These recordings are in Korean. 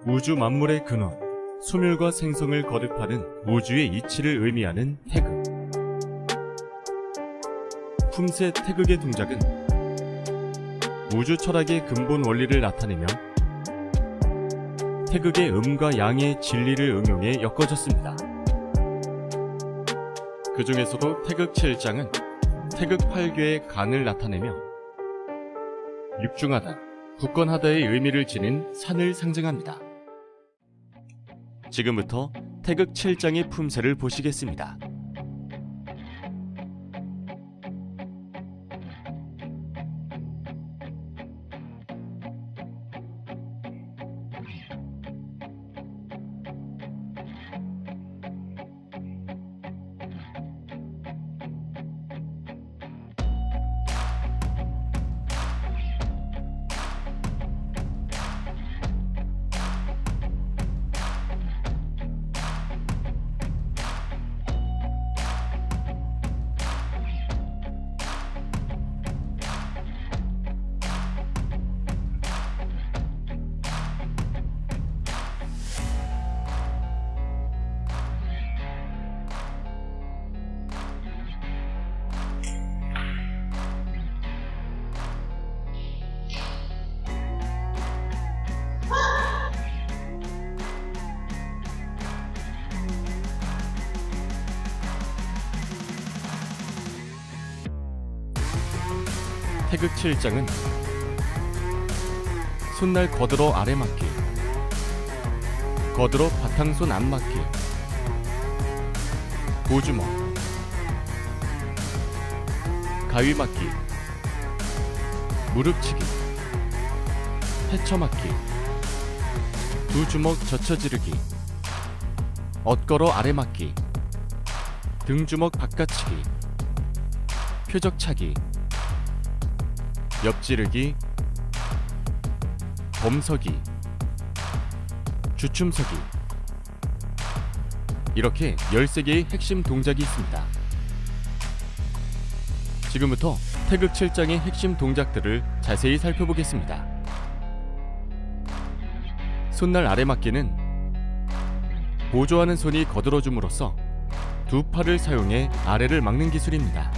우주 만물의 근원, 소멸과 생성을 거듭하는 우주의 이치를 의미하는 태극. 품새 태극의 동작은 우주 철학의 근본 원리를 나타내며 태극의 음과 양의 진리를 응용해 엮어졌습니다. 그 중에서도 태극 7장은 태극 8괴의 간을 나타내며 육중하다, 굳건하다의 의미를 지닌 산을 상징합니다. 지금부터 태극 7장의 품새를 보시겠습니다. 태극 7장은 손날 거들어 아래 맞기, 거들어 바탕손 안 맞기, 보주먹, 가위 맞기, 무릎치기, 헤쳐맞기, 두 주먹 젖혀지르기, 엇걸어 아래 맞기, 등주먹 바깥치기, 표적차기, 옆지르기, 범서기, 주춤서기, 이렇게 13개의 핵심 동작이 있습니다. 지금부터 태극 7장의 핵심 동작들을 자세히 살펴보겠습니다. 손날 아래맞기는 보조하는 손이 거들어줌으로써 두 팔을 사용해 아래를 막는 기술입니다.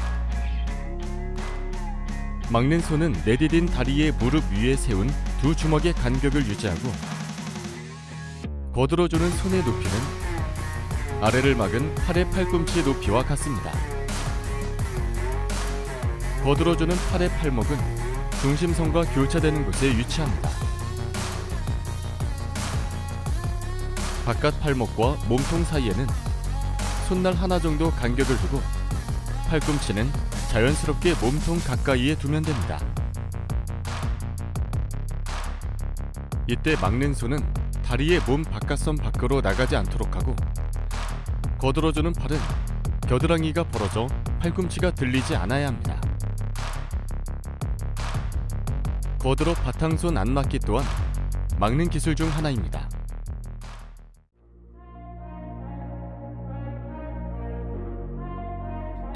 막는 손은 내디딘 다리의 무릎 위에 세운 두 주먹의 간격을 유지하고, 거들어주는 손의 높이는 아래를 막은 팔의 팔꿈치 높이와 같습니다. 거들어주는 팔의 팔목은 중심선과 교차되는 곳에 위치합니다. 바깥 팔목과 몸통 사이에는 손날 하나 정도 간격을 두고 팔꿈치는 자연스럽게 몸통 가까이에 두면 됩니다. 이때 막는 손은 다리의 몸 바깥선 밖으로 나가지 않도록 하고, 거들어주는 팔은 겨드랑이가 벌어져 팔꿈치가 들리지 않아야 합니다. 거들어 바탕손 안 맞기 또한 막는 기술 중 하나입니다.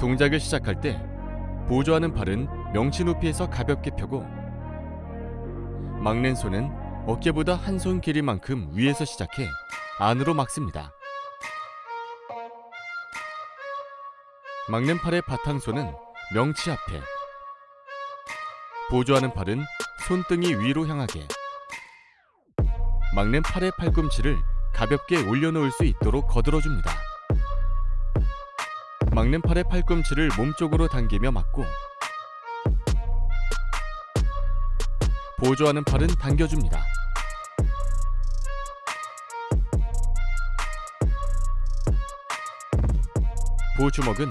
동작을 시작할 때 보조하는 팔은 명치 높이에서 가볍게 펴고, 막는 손은 어깨보다 한 손 길이만큼 위에서 시작해 안으로 막습니다. 막는 팔의 바탕손은 명치 앞에, 보조하는 팔은 손등이 위로 향하게, 막는 팔의 팔꿈치를 가볍게 올려놓을 수 있도록 거들어줍니다. 막는 팔의 팔꿈치를 몸쪽으로 당기며 막고, 보조하는 팔은 당겨줍니다. 보주먹은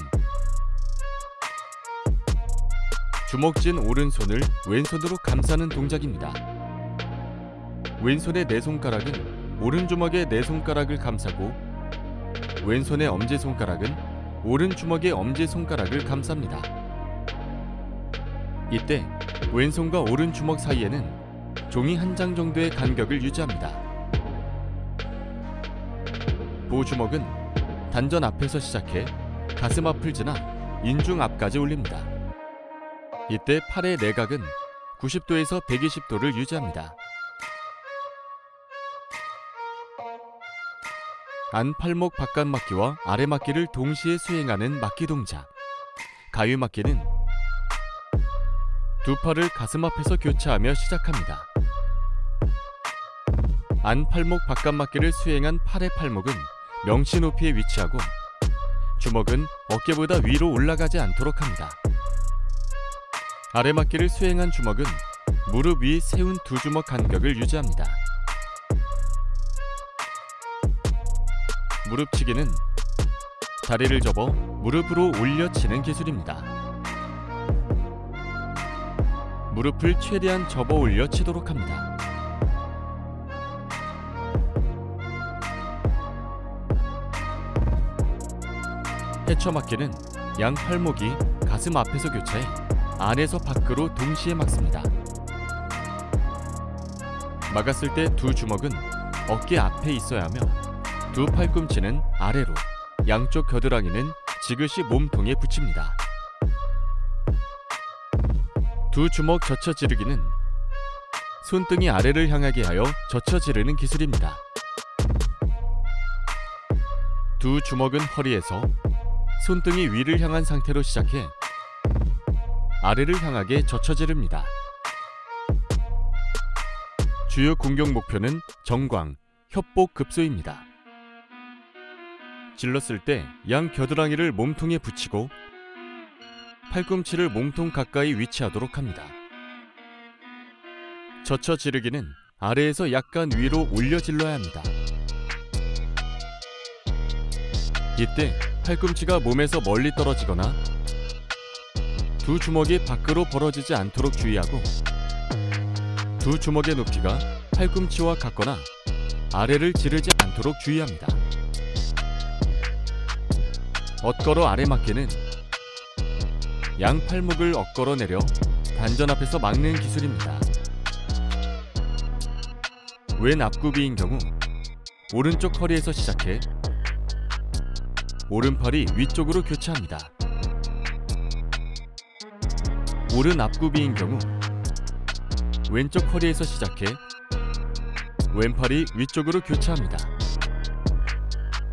주먹진 오른손을 왼손으로 감싸는 동작입니다. 왼손의 네 손가락은 오른주먹의 네 손가락을 감싸고, 왼손의 엄지손가락은 오른주먹의 엄지손가락을 감쌉니다. 이때 왼손과 오른주먹 사이에는 종이 한 장 정도의 간격을 유지합니다. 보주먹은 단전 앞에서 시작해 가슴 앞을 지나 인중 앞까지 올립니다. 이때 팔의 내각은 90도에서 120도를 유지합니다. 안팔목 바깥막기와 아래막기를 동시에 수행하는 막기 동작. 가위막기는 두 팔을 가슴 앞에서 교차하며 시작합니다. 안팔목 바깥막기를 수행한 팔의 팔목은 명치 높이에 위치하고 주먹은 어깨보다 위로 올라가지 않도록 합니다. 아래막기를 수행한 주먹은 무릎 위 세운 두 주먹 간격을 유지합니다. 무릎치기는 다리를 접어 무릎으로 올려치는 기술입니다. 무릎을 최대한 접어 올려 치도록 합니다. 해처막기는 양 팔목이 가슴 앞에서 교차해 안에서 밖으로 동시에 막습니다. 막았을 때 두 주먹은 어깨 앞에 있어야 하며 두 팔꿈치는 아래로, 양쪽 겨드랑이는 지그시 몸통에 붙입니다. 두 주먹 젖혀 지르기는 손등이 아래를 향하게 하여 젖혀 지르는 기술입니다. 두 주먹은 허리에서 손등이 위를 향한 상태로 시작해 아래를 향하게 젖혀 지릅니다. 주요 공격 목표는 정광, 협복 급소입니다. 질렀을 때 양 겨드랑이를 몸통에 붙이고 팔꿈치를 몸통 가까이 위치하도록 합니다. 젖혀 지르기는 아래에서 약간 위로 올려 질러야 합니다. 이때 팔꿈치가 몸에서 멀리 떨어지거나 두 주먹이 밖으로 벌어지지 않도록 주의하고 두 주먹의 높이가 팔꿈치와 같거나 아래를 지르지 않도록 주의합니다. 엇걸어 아래막기는 양 팔목을 엇걸어 내려 단전 앞에서 막는 기술입니다. 왼 앞구비인 경우 오른쪽 허리에서 시작해 오른팔이 위쪽으로 교차합니다. 오른 앞구비인 경우 왼쪽 허리에서 시작해 왼팔이 위쪽으로 교차합니다.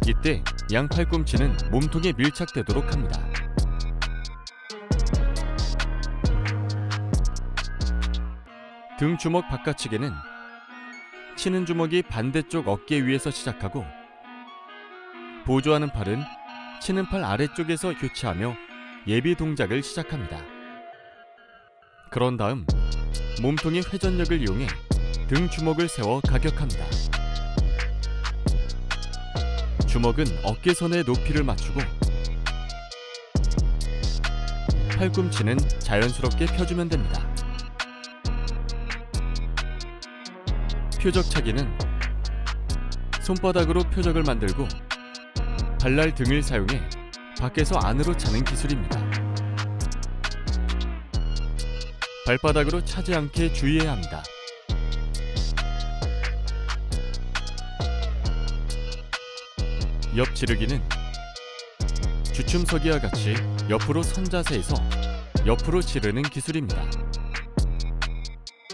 이때 양 팔꿈치는 몸통에 밀착되도록 합니다. 등 주먹 바깥치기는 치는 주먹이 반대쪽 어깨 위에서 시작하고 보조하는 팔은 치는 팔 아래쪽에서 교차하며 예비 동작을 시작합니다. 그런 다음 몸통의 회전력을 이용해 등 주먹을 세워 가격합니다. 주먹은 어깨선의 높이를 맞추고 팔꿈치는 자연스럽게 펴주면 됩니다. 표적차기는 손바닥으로 표적을 만들고 발날 등을 사용해 밖에서 안으로 차는 기술입니다. 발바닥으로 차지 않게 주의해야 합니다. 옆 지르기는 주춤서기와 같이 옆으로 선 자세에서 옆으로 지르는 기술입니다.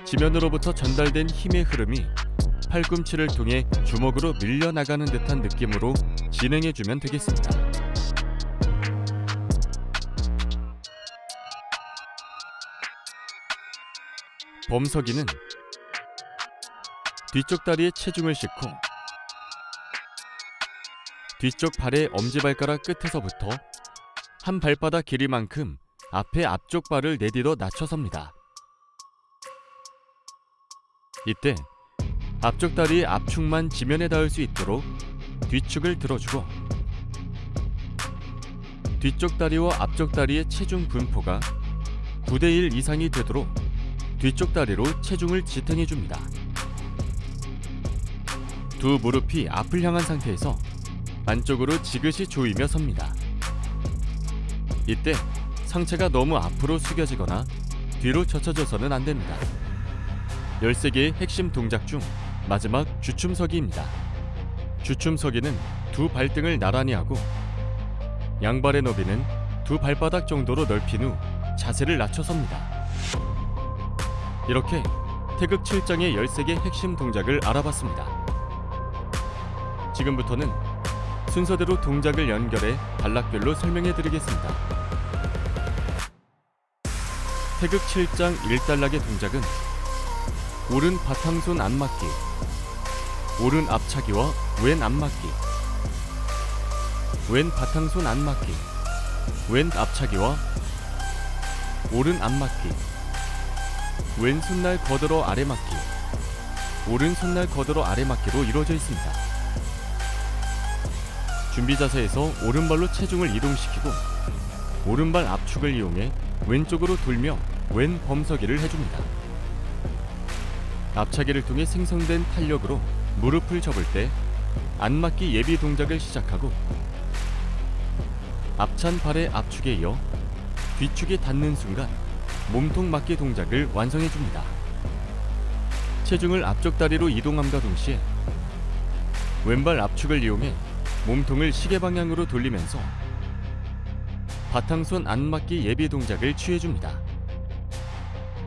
지면으로부터 전달된 힘의 흐름이 팔꿈치를 통해 주먹으로 밀려나가는 듯한 느낌으로 진행해주면 되겠습니다. 범서기는 뒤쪽 다리에 체중을 싣고 뒤쪽 발의 엄지발가락 끝에서부터 한 발바닥 길이만큼 앞에 앞쪽 발을 내딛어 낮춰 섭니다. 이때 앞쪽 다리의 압축만 지면에 닿을 수 있도록 뒤축을 들어주고 뒤쪽 다리와 앞쪽 다리의 체중 분포가 9대1 이상이 되도록 뒤쪽 다리로 체중을 지탱해줍니다. 두 무릎이 앞을 향한 상태에서 안쪽으로 지그시 조이며 섭니다. 이때 상체가 너무 앞으로 숙여지거나 뒤로 젖혀져서는 안됩니다. 13개의 핵심 동작 중 마지막 주춤서기입니다. 주춤서기는 두 발등을 나란히 하고 양발의 너비는 두 발바닥 정도로 넓힌 후 자세를 낮춰 섭니다. 이렇게 태극 7장의 13개 핵심 동작을 알아봤습니다. 지금부터는 순서대로 동작을 연결해 단락별로 설명해 드리겠습니다. 태극 7장 1단락의 동작은 오른 바탕손 안맞기, 오른 앞차기와 왼 앞맞기, 왼 바탕손 안맞기, 왼 앞차기와 오른 앞맞기, 왼 손날 거들어 아래맞기, 오른 손날 거들어 아래맞기로 이루어져 있습니다. 준비 자세에서 오른발로 체중을 이동시키고 오른발 압축을 이용해 왼쪽으로 돌며 왼 범서기를 해줍니다. 앞차기를 통해 생성된 탄력으로 무릎을 접을 때 안맞기 예비 동작을 시작하고 앞찬 발의 압축에 이어 뒤축이 닿는 순간 몸통 맞기 동작을 완성해줍니다. 체중을 앞쪽 다리로 이동함과 동시에 왼발 압축을 이용해 몸통을 시계 방향으로 돌리면서 바탕손 안맞기 예비 동작을 취해줍니다.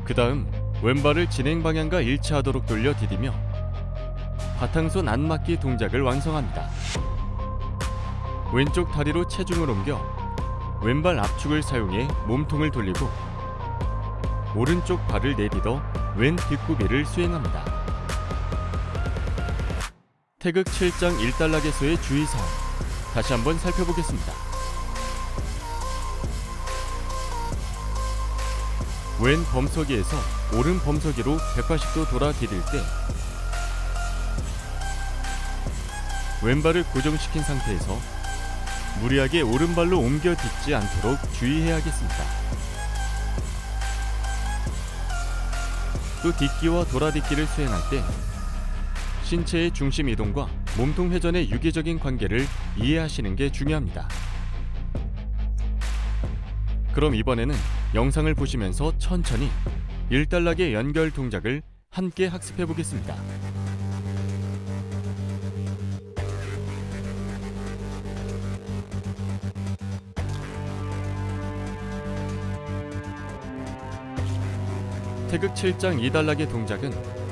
그 다음 왼발을 진행 방향과 일치하도록 돌려 디디며 바탕손 안맞기 동작을 완성합니다. 왼쪽 다리로 체중을 옮겨 왼발 압축을 사용해 몸통을 돌리고 오른쪽 발을 내딛어 왼 뒷구비를 수행합니다. 태극 7장 1단락에서의 주의사항 다시 한번 살펴보겠습니다. 왼 범서기에서 오른 범서기로 180도 돌아 디딜 때 왼발을 고정시킨 상태에서 무리하게 오른발로 옮겨 딛지 않도록 주의해야겠습니다. 또 딛기와 돌아딛기를 수행할 때 신체의 중심 이동과 몸통 회전의 유기적인 관계를 이해하시는 게 중요합니다. 그럼 이번에는 영상을 보시면서 천천히 1단락의 연결 동작을 함께 학습해 보겠습니다. 태극 7장 2단락의 동작은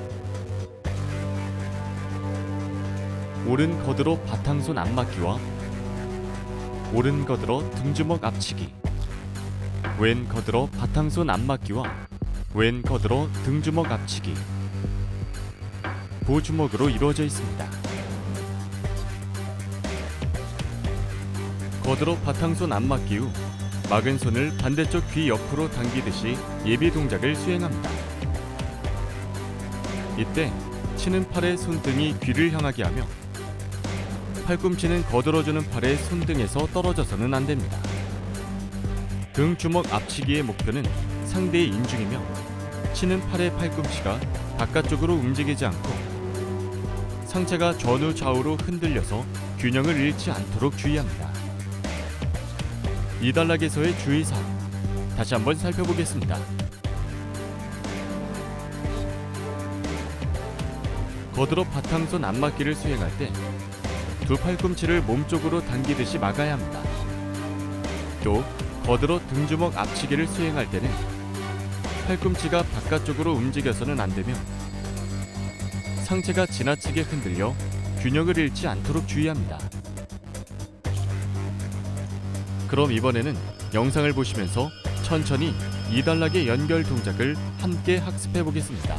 오른 거들어 바탕손 안맞기와 오른 거들어 등주먹 앞치기, 왼 거들어 바탕손 안맞기와 왼 거들어 등주먹 앞치기, 보주먹으로 이루어져 있습니다. 거들어 바탕손 안맞기 후 막은 손을 반대쪽 귀 옆으로 당기듯이 예비 동작을 수행합니다. 이때 치는 팔의 손등이 귀를 향하게 하며 팔꿈치는 거들어주는 팔의 손등에서 떨어져서는 안됩니다. 등 주먹 앞치기의 목표는 상대의 인중이며 치는 팔의 팔꿈치가 바깥쪽으로 움직이지 않고 상체가 전후 좌우로 흔들려서 균형을 잃지 않도록 주의합니다. 2단락에서의 주의사항 다시 한번 살펴보겠습니다. 거들어 바탕손 안맞기를 수행할 때 두 팔꿈치를 몸쪽으로 당기듯이 막아야 합니다. 또 거들어 등주먹 앞치기를 수행할 때는 팔꿈치가 바깥쪽으로 움직여서는 안되며 상체가 지나치게 흔들려 균형을 잃지 않도록 주의합니다. 그럼 이번에는 영상을 보시면서 천천히 2단락의 연결 동작을 함께 학습해 보겠습니다.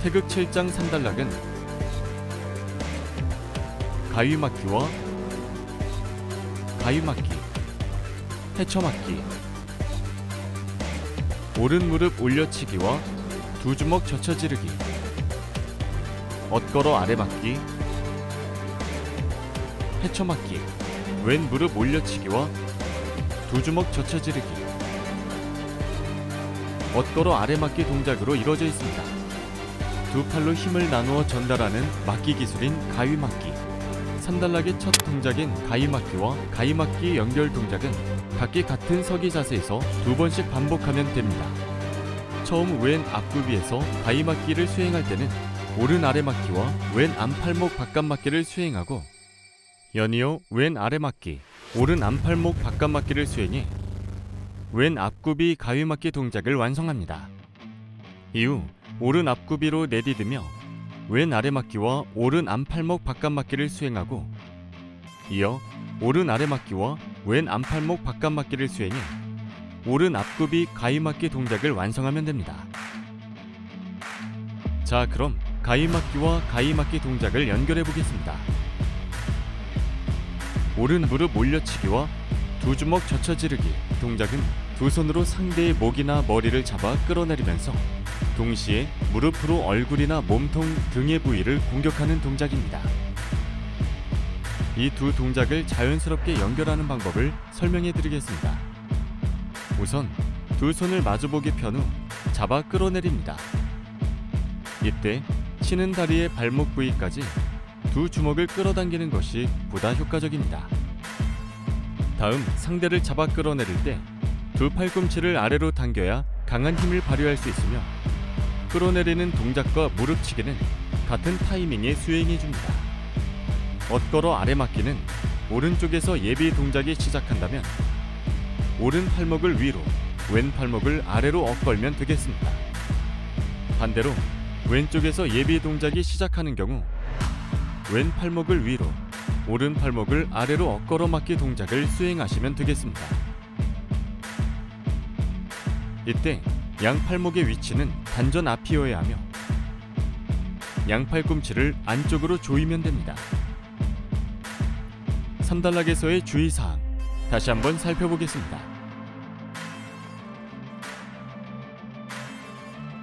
태극 7장 3단락은 가위맞기와 가위맞기, 헤쳐맞기, 오른 무릎 올려치기와 두 주먹 젖혀지르기, 엇걸어 아래맞기, 헤쳐맞기, 왼 무릎 올려치기와 두 주먹 젖혀지르기, 엇걸어 아래맞기 동작으로 이루어져 있습니다. 두 팔로 힘을 나누어 전달하는 맞기 기술인 가위맞기, 3단락의 첫 동작인 가위맞기와 가위맞기 연결 동작은 각기 같은 서기 자세에서 2번씩 반복하면 됩니다. 처음 왼 앞구비에서 가위맞기를 수행할 때는 오른 아래맞기와 왼 안팔목 바깥맞기를 수행하고 연이어 왼 아래막기, 오른 안팔목 바깥막기를 수행해 왼 앞구비 가위막기 동작을 완성합니다. 이후 오른 앞구비로 내디디며 왼 아래막기와 오른 안팔목 바깥막기를 수행하고 이어 오른 아래막기와 왼 안팔목 바깥막기를 수행해 오른 앞구비 가위막기 동작을 완성하면 됩니다. 자, 그럼 가위막기와 가위막기 동작을 연결해 보겠습니다. 오른 무릎 올려치기와 두 주먹 젖혀지르기 동작은 두 손으로 상대의 목이나 머리를 잡아 끌어내리면서 동시에 무릎으로 얼굴이나 몸통 등의 부위를 공격하는 동작입니다. 이 두 동작을 자연스럽게 연결하는 방법을 설명해 드리겠습니다. 우선 두 손을 마주보게 편 후 잡아 끌어내립니다. 이때 치는 다리의 발목 부위까지 두 주먹을 끌어당기는 것이 보다 효과적입니다. 다음 상대를 잡아 끌어내릴 때 두 팔꿈치를 아래로 당겨야 강한 힘을 발휘할 수 있으며 끌어내리는 동작과 무릎치기는 같은 타이밍에 수행해줍니다. 엇걸어 아래막기는 오른쪽에서 예비 동작이 시작한다면 오른 팔목을 위로, 왼 팔목을 아래로 엇걸면 되겠습니다. 반대로 왼쪽에서 예비 동작이 시작하는 경우 왼 팔목을 위로, 오른 팔목을 아래로 엇걸어 막기 동작을 수행하시면 되겠습니다. 이때 양 팔목의 위치는 단전 앞이어야 하며 양 팔꿈치를 안쪽으로 조이면 됩니다. 3단락에서의 주의사항 다시 한번 살펴보겠습니다.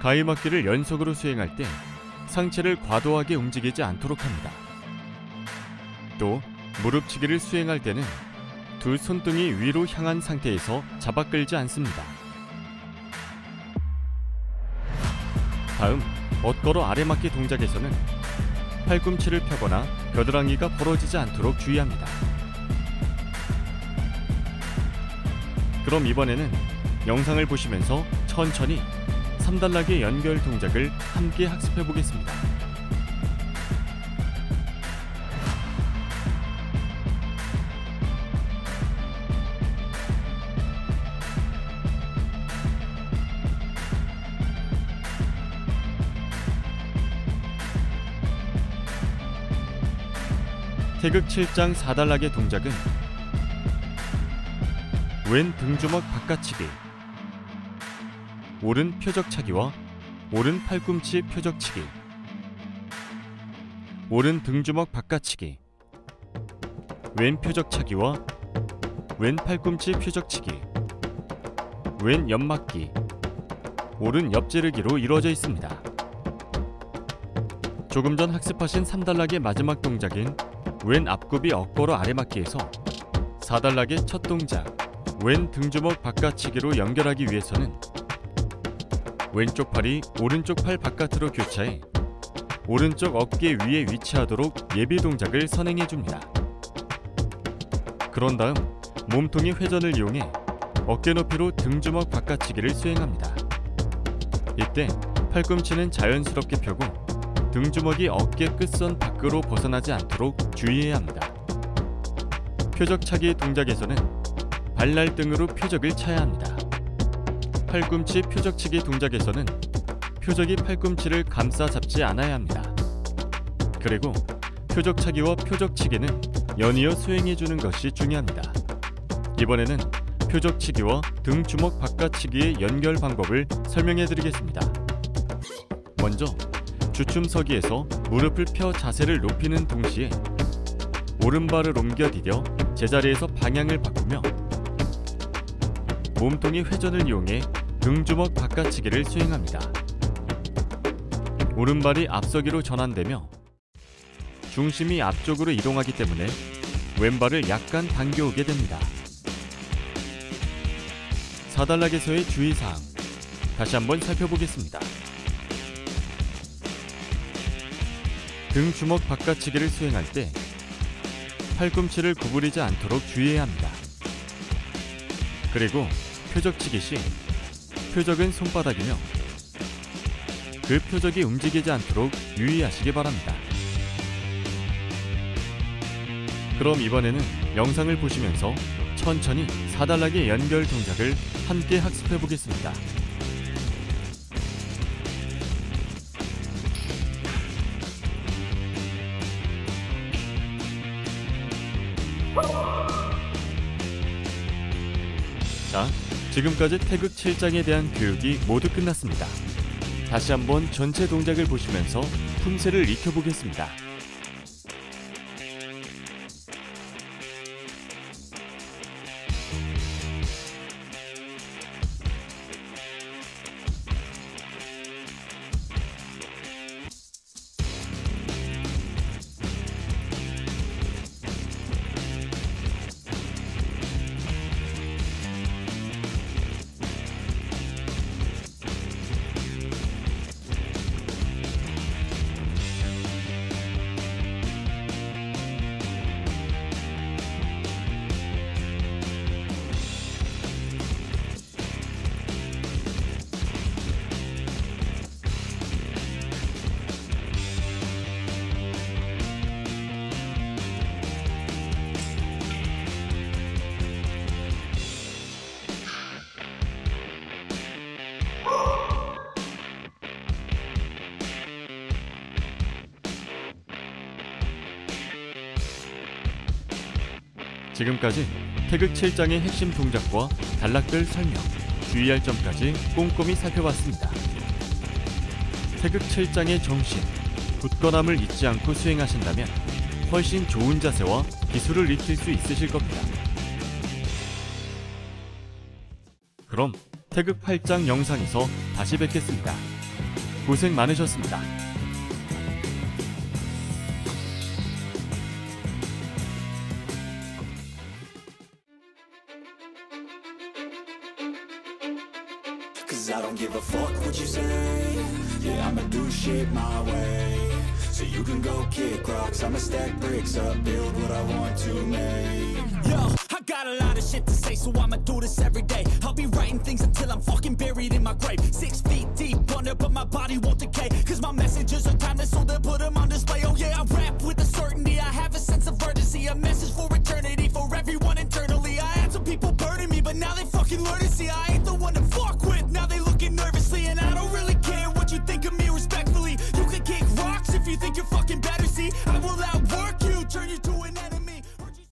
가위막기를 연속으로 수행할 때 상체를 과도하게 움직이지 않도록 합니다. 또 무릎치기를 수행할 때는 두 손등이 위로 향한 상태에서 잡아 끌지 않습니다. 다음 엇걸어 아래막기 동작에서는 팔꿈치를 펴거나 겨드랑이가 벌어지지 않도록 주의합니다. 그럼 이번에는 영상을 보시면서 천천히 3단락의 연결 동작을 함께 학습해 보겠습니다. 태극 7장 4단락의 동작은 왼 등주먹 바깥치기, 오른 표적차기와 오른 팔꿈치 표적치기, 오른 등주먹 바깥치기, 왼 표적차기와 왼 팔꿈치 표적치기, 왼 옆막기, 오른 옆지르기로 이루어져 있습니다. 조금 전 학습하신 3단락의 마지막 동작인 왼 앞굽이 엇걸어 아래막기에서 4단락의 첫 동작 왼 등주먹 바깥치기로 연결하기 위해서는 왼쪽 팔이 오른쪽 팔 바깥으로 교차해 오른쪽 어깨 위에 위치하도록 예비 동작을 선행해줍니다. 그런 다음 몸통의 회전을 이용해 어깨 높이로 등주먹 바깥치기를 수행합니다. 이때 팔꿈치는 자연스럽게 펴고 등주먹이 어깨 끝선 밖으로 벗어나지 않도록 주의해야 합니다. 표적차기 동작에서는 발날등으로 표적을 차야 합니다. 팔꿈치 표적치기 동작에서는 표적이 팔꿈치를 감싸 잡지 않아야 합니다. 그리고 표적차기와 표적치기는 연이어 수행해주는 것이 중요합니다. 이번에는 표적치기와 등주먹 바깥치기의 연결 방법을 설명해드리겠습니다. 먼저 주춤서기에서 무릎을 펴 자세를 높이는 동시에 오른발을 옮겨 디뎌 제자리에서 방향을 바꾸며 몸통의 회전을 이용해 등주먹 바깥치기를 수행합니다. 오른발이 앞서기로 전환되며 중심이 앞쪽으로 이동하기 때문에 왼발을 약간 당겨오게 됩니다. 4단락에서의 주의사항 다시 한번 살펴보겠습니다. 등주먹 바깥치기를 수행할 때 팔꿈치를 구부리지 않도록 주의해야 합니다. 그리고 표적치기 시 표적은 손바닥이며 그 표적이 움직이지 않도록 유의하시기 바랍니다. 그럼 이번에는 영상을 보시면서 천천히 4단락의 연결 동작을 함께 학습해 보겠습니다. 자, 지금까지 태극 7장에 대한 교육이 모두 끝났습니다. 다시 한번 전체 동작을 보시면서 품새를 익혀보겠습니다. 지금까지 태극 7장의 핵심 동작과 단락별 설명, 주의할 점까지 꼼꼼히 살펴봤습니다. 태극 7장의 정신, 굳건함을 잊지 않고 수행하신다면 훨씬 좋은 자세와 기술을 익힐 수 있으실 겁니다. 그럼 태극 8장 영상에서 다시 뵙겠습니다. 고생 많으셨습니다. Cause I don't give a fuck what you say. Yeah, I'ma do shit my way. So you can go kick rocks, I'ma stack bricks up, build what I want to make. Yo, I got a lot of shit to say, so I'ma do this every day. I'll be writing things until I'm fucking buried in my grave. 6 feet deep under, but my body won't decay. Cause my messages are timeless, so they'll put them on display. Oh yeah, I